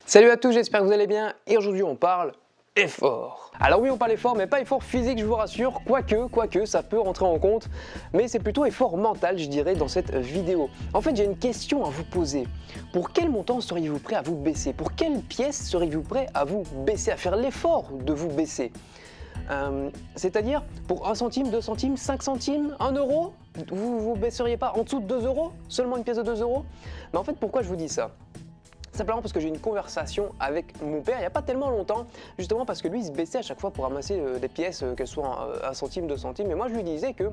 Salut à tous, j'espère que vous allez bien et aujourd'hui on parle effort. Alors oui, on parle effort, mais pas effort physique, je vous rassure, quoique ça peut rentrer en compte, mais c'est plutôt effort mental, je dirais, dans cette vidéo. En fait, j'ai une question à vous poser. Pour quel montant seriez-vous prêt à vous baisser? Pour quelle pièce seriez-vous prêt à vous baisser, à faire l'effort de vous baisser? C'est-à-dire, pour 1 centime, 2 centimes, 5 centimes, 1 euro, vous vous baisseriez pas en dessous de 2 euros? Seulement une pièce de 2 euros? Mais en fait, pourquoi je vous dis ça? Simplement parce que j'ai eu une conversation avec mon père il n'y a pas tellement longtemps, justement parce que lui il se baissait à chaque fois pour ramasser des pièces, qu'elles soient 1 centime, 2 centimes, et moi je lui disais que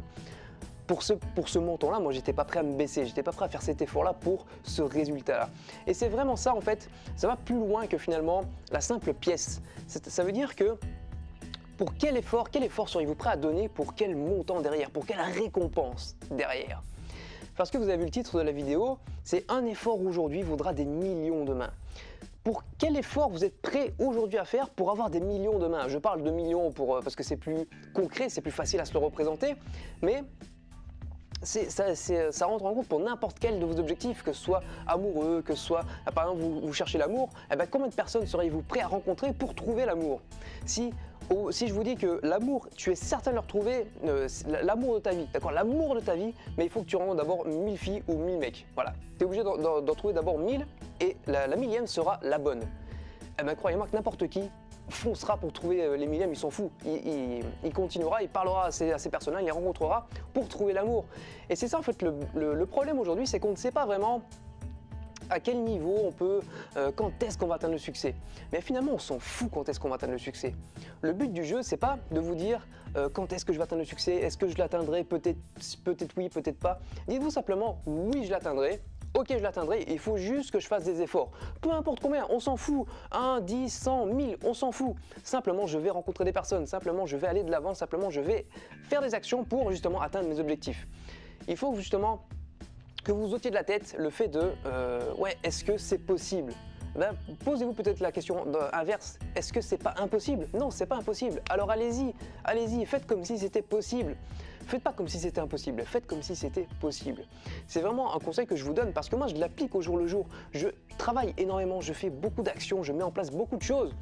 pour ce montant-là, moi j'étais pas prêt à me baisser, j'étais pas prêt à faire cet effort-là pour ce résultat-là. Et c'est vraiment ça en fait, ça va plus loin que finalement la simple pièce. Ça veut dire que pour quel effort seriez-vous prêt à donner, pour quel montant derrière, pour quelle récompense derrière? Parce que vous avez vu le titre de la vidéo, c'est un effort aujourd'hui vaudra des millions demain. Pour quel effort vous êtes prêt aujourd'hui à faire pour avoir des millions demain? Je parle de millions parce que c'est plus concret, c'est plus facile à se le représenter, mais ça rentre en compte pour n'importe quel de vos objectifs, que ce soit amoureux, que ce soit, par exemple, vous cherchez l'amour, eh ben, combien de personnes seriez-vous prêt à rencontrer pour trouver l'amour? Si je vous dis que l'amour, tu es certain de le retrouver, l'amour de ta vie, d'accord, l'amour de ta vie, mais il faut que tu rencontres d'abord 1000 filles ou 1000 mecs, voilà. Tu es obligé d'en trouver d'abord 1000 et la millième sera la bonne. Eh ben, croyez-moi que n'importe qui foncera pour trouver les millièmes, il s'en fout. Il continuera, il parlera à ces personnes-là, il les rencontrera pour trouver l'amour. Et c'est ça en fait le problème aujourd'hui, c'est qu'on ne sait pas vraiment à quel niveau on peut, quand est-ce qu'on va atteindre le succès. Mais finalement, on s'en fout quand est-ce qu'on va atteindre le succès. Le but du jeu, c'est pas de vous dire quand est-ce que je vais atteindre le succès, est-ce que je l'atteindrai, peut-être oui, peut-être pas. Dites-vous simplement, oui, je l'atteindrai. Ok, je l'atteindrai, il faut juste que je fasse des efforts. Peu importe combien, on s'en fout. 1, 10, 100, 1000, on s'en fout. Simplement, je vais rencontrer des personnes, simplement, je vais aller de l'avant, simplement, je vais faire des actions pour justement atteindre mes objectifs. Il faut justement que vous ôtiez de la tête le fait de ouais, est-ce que c'est possible? Ben, posez-vous peut-être la question inverse, est-ce que c'est pas impossible? Non, c'est pas impossible. Alors allez-y, faites comme si c'était possible. Faites pas comme si c'était impossible, faites comme si c'était possible. C'est vraiment un conseil que je vous donne parce que moi je l'applique au jour le jour. Je travaille énormément, je fais beaucoup d'actions, je mets en place beaucoup de choses.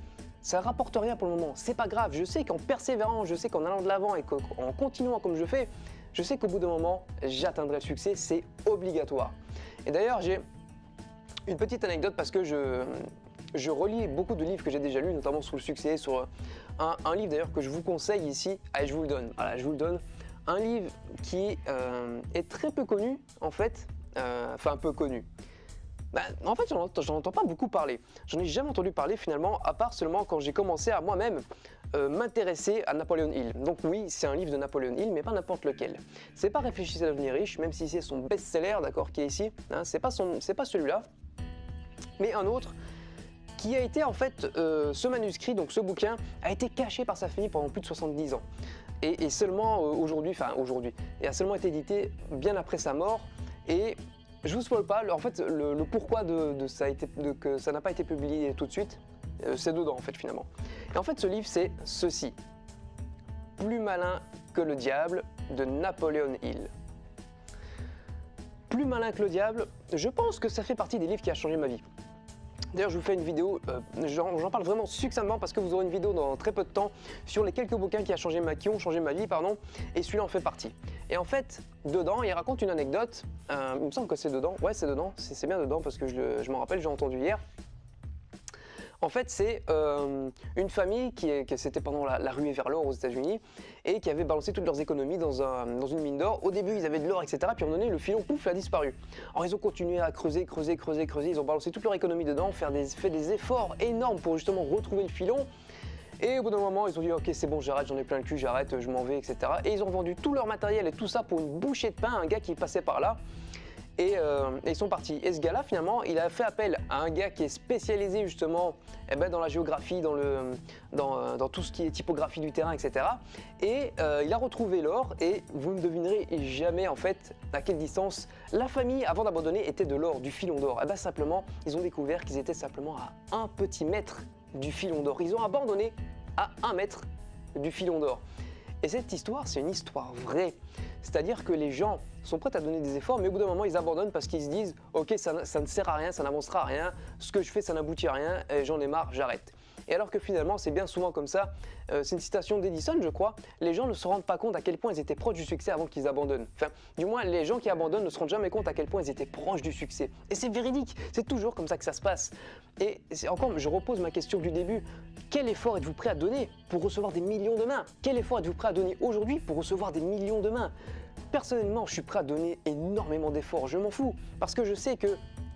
Ça ne rapporte rien pour le moment, c'est pas grave. Je sais qu'en persévérant, je sais qu'en allant de l'avant et qu'en continuant comme je fais, je sais qu'au bout d'un moment, j'atteindrai le succès, c'est obligatoire. Et d'ailleurs, j'ai une petite anecdote parce que je relis beaucoup de livres que j'ai déjà lus, notamment sur le succès, sur un livre d'ailleurs que je vous conseille ici. Allez, je vous le donne. Voilà, je vous le donne. Un livre qui est très peu connu, en fait, enfin peu connu. En fait, j'en entends pas beaucoup parler. J'en ai jamais entendu parler finalement, à part seulement quand j'ai commencé à moi-même m'intéresser à Napoleon Hill. Donc oui, c'est un livre de Napoleon Hill, mais pas n'importe lequel. C'est pas Réfléchissez à devenir riche, même si c'est son best-seller, d'accord, qui est ici. Hein, c'est pas celui-là, mais un autre qui a été en fait, ce manuscrit, donc ce bouquin, a été caché par sa famille pendant plus de 70 ans. Et seulement aujourd'hui, et a seulement été édité bien après sa mort. Et je vous spoil pas, en fait, le pourquoi que ça n'a pas été publié tout de suite, c'est dedans en fait finalement. Et en fait, ce livre, c'est ceci. Plus malin que le diable de Napoleon Hill. Plus malin que le diable, je pense que ça fait partie des livres qui a changé ma vie. D'ailleurs, je vous fais une vidéo, j'en parle vraiment succinctement parce que vous aurez une vidéo dans très peu de temps sur les quelques bouquins qui ont changé ma vie, et celui-là en fait partie. Et en fait, dedans, il raconte une anecdote, il me semble que c'est dedans, ouais c'est dedans, c'est bien dedans parce que je m'en rappelle, j'ai entendu hier. En fait, c'est une famille c'était pendant la ruée vers l'or aux États-Unis et qui avait balancé toutes leurs économies dans une mine d'or. Au début, ils avaient de l'or, etc. Puis à un moment donné, le filon, pouf, a disparu. Alors, ils ont continué à creuser. Ils ont balancé toute leur économie dedans, fait des efforts énormes pour justement retrouver le filon. Et au bout d'un moment, ils ont dit ok, c'est bon, j'arrête, j'en ai plein le cul, j'arrête, je m'en vais, etc. Et ils ont vendu tout leur matériel et tout ça pour une bouchée de pain à un gars qui passait par là. Et ils sont partis. Et ce gars-là, finalement, il a fait appel à un gars qui est spécialisé justement dans la géographie, dans tout ce qui est typographie du terrain, etc. Et il a retrouvé l'or et vous ne devinerez jamais en fait à quelle distance la famille, avant d'abandonner, était de l'or, du filon d'or. Et simplement, ils ont découvert qu'ils étaient simplement à 1 petit mètre du filon d'or. Ils ont abandonné à 1 mètre du filon d'or. Et cette histoire, c'est une histoire vraie. C'est-à-dire que les gens sont prêts à donner des efforts, mais au bout d'un moment, ils abandonnent parce qu'ils se disent « Ok, ça ne sert à rien, ça n'avancera à rien, ce que je fais, ça n'aboutit à rien, et j'en ai marre, j'arrête ». Et alors que finalement, c'est bien souvent comme ça, c'est une citation d'Edison, je crois, les gens ne se rendent pas compte à quel point ils étaient proches du succès avant qu'ils abandonnent. Enfin, du moins, les gens qui abandonnent ne se rendent jamais compte à quel point ils étaient proches du succès. Et c'est véridique, c'est toujours comme ça que ça se passe. Et encore, je repose ma question du début, quel effort êtes-vous prêt à donner pour recevoir des millions demain? Quel effort êtes-vous prêt à donner aujourd'hui pour recevoir des millions demain? Personnellement, je suis prêt à donner énormément d'efforts, je m'en fous, parce que je sais que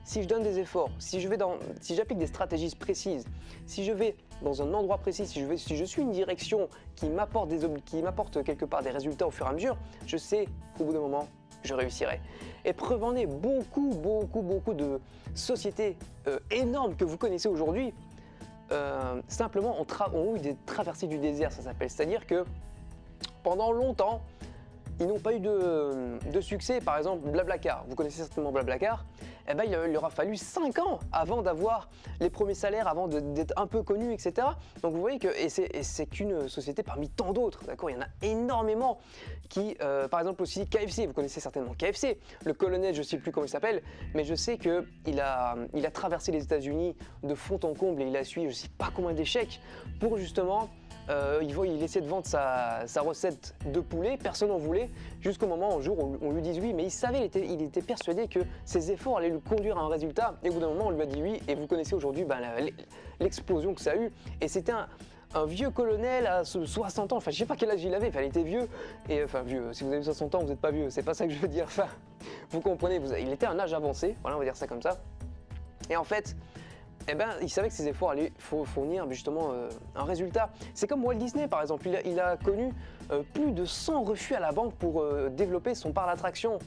si je donne des efforts, si j'applique des stratégies précises, si je vais dans un endroit précis, si je suis une direction qui m'apporte quelque part des résultats au fur et à mesure, je sais qu'au bout d'un moment, je réussirai. Et preuve en est, beaucoup de sociétés énormes que vous connaissez aujourd'hui, simplement ont eu des traversées du désert, ça s'appelle. C'est-à-dire que pendant longtemps, ils n'ont pas eu de succès. Par exemple, Blablacar, vous connaissez certainement Blablacar, eh ben, il leur a fallu 5 ans avant d'avoir les premiers salaires, avant d'être un peu connu, etc. Donc vous voyez que, et c'est qu'une société parmi tant d'autres, d'accord. Il y en a énormément qui, par exemple aussi KFC, vous connaissez certainement KFC, le colonel, je ne sais plus comment il s'appelle, mais je sais qu'il a traversé les États-Unis de fond en comble et il a essuyé je ne sais pas combien d'échecs pour justement... il essaie de vendre sa recette de poulet, personne n'en voulait, jusqu'au moment, un jour, on lui dit oui, mais il savait, il était persuadé que ses efforts allaient le conduire à un résultat, et au bout d'un moment, on lui a dit oui, et vous connaissez aujourd'hui l'explosion que ça a eu, et c'était un vieux colonel à 60 ans, enfin je sais pas quel âge il avait, enfin il était vieux, et enfin vieux, si vous avez 60 ans, vous n'êtes pas vieux, c'est pas ça que je veux dire, enfin, vous comprenez, il était à un âge avancé, voilà, on va dire ça comme ça, et en fait, eh ben, il savait que ses efforts allaient fournir justement un résultat. C'est comme Walt Disney par exemple, il a connu plus de 100 refus à la banque pour développer son parc d'attractions.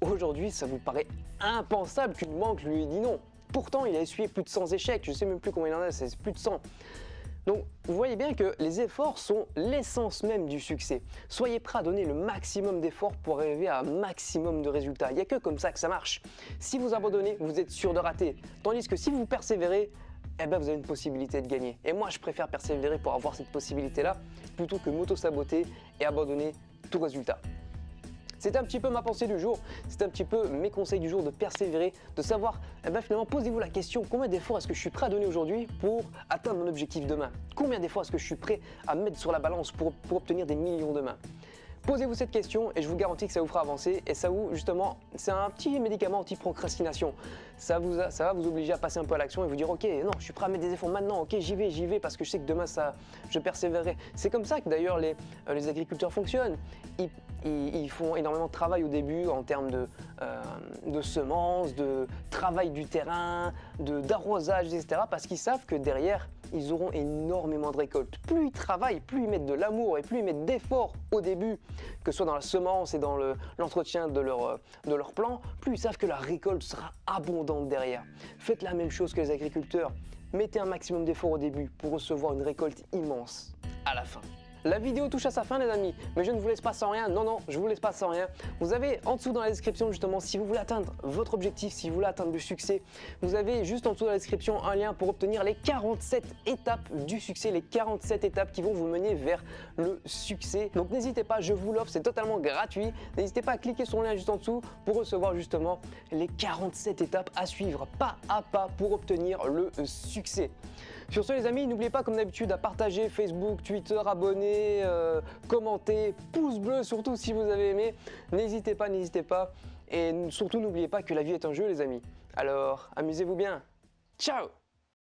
Aujourd'hui, ça vous paraît impensable qu'une banque lui ait dit non. Pourtant, il a essuyé plus de 100 échecs, je ne sais même plus combien il en a, c'est plus de 100. Donc, vous voyez bien que les efforts sont l'essence même du succès. Soyez prêts à donner le maximum d'efforts pour arriver à un maximum de résultats. Il n'y a que comme ça que ça marche. Si vous abandonnez, vous êtes sûr de rater. Tandis que si vous persévérez, eh ben vous avez une possibilité de gagner. Et moi, je préfère persévérer pour avoir cette possibilité-là, plutôt que m'auto-saboter et abandonner tout résultat. C'était un petit peu ma pensée du jour, c'était un petit peu mes conseils du jour de persévérer, de savoir, eh ben finalement, posez-vous la question, combien d'efforts est-ce que je suis prêt à donner aujourd'hui pour atteindre mon objectif demain? Combien d'efforts est-ce que je suis prêt à mettre sur la balance pour obtenir des millions demain? Posez-vous cette question et je vous garantis que ça vous fera avancer et ça vous, justement, c'est un petit médicament anti-procrastination. Ça va vous obliger à passer un peu à l'action et vous dire ok, non, je suis prêt à mettre des efforts maintenant, ok, j'y vais parce que je sais que demain, je persévérerai. C'est comme ça que d'ailleurs les agriculteurs fonctionnent. Ils font énormément de travail au début en termes de semences, de travail du terrain, d'arrosage, etc. parce qu'ils savent que derrière, ils auront énormément de récoltes. Plus ils travaillent, plus ils mettent de l'amour et plus ils mettent d'efforts au début, que ce soit dans la semence et dans l'entretien de leur plan, plus ils savent que la récolte sera abondante derrière. Faites la même chose que les agriculteurs. Mettez un maximum d'efforts au début pour recevoir une récolte immense à la fin. La vidéo touche à sa fin les amis, mais je ne vous laisse pas sans rien, non, je vous laisse pas sans rien. Vous avez en dessous dans la description justement, si vous voulez atteindre votre objectif, si vous voulez atteindre le succès, vous avez juste en dessous dans la description un lien pour obtenir les 47 étapes du succès, les 47 étapes qui vont vous mener vers le succès. Donc n'hésitez pas, je vous l'offre, c'est totalement gratuit. N'hésitez pas à cliquer sur le lien juste en dessous pour recevoir justement les 47 étapes à suivre pas à pas pour obtenir le succès. Sur ce les amis, n'oubliez pas comme d'habitude à partager Facebook, Twitter, abonner, commenter, pouce bleu surtout si vous avez aimé. N'hésitez pas. Et surtout n'oubliez pas que la vie est un jeu les amis. Alors amusez-vous bien. Ciao!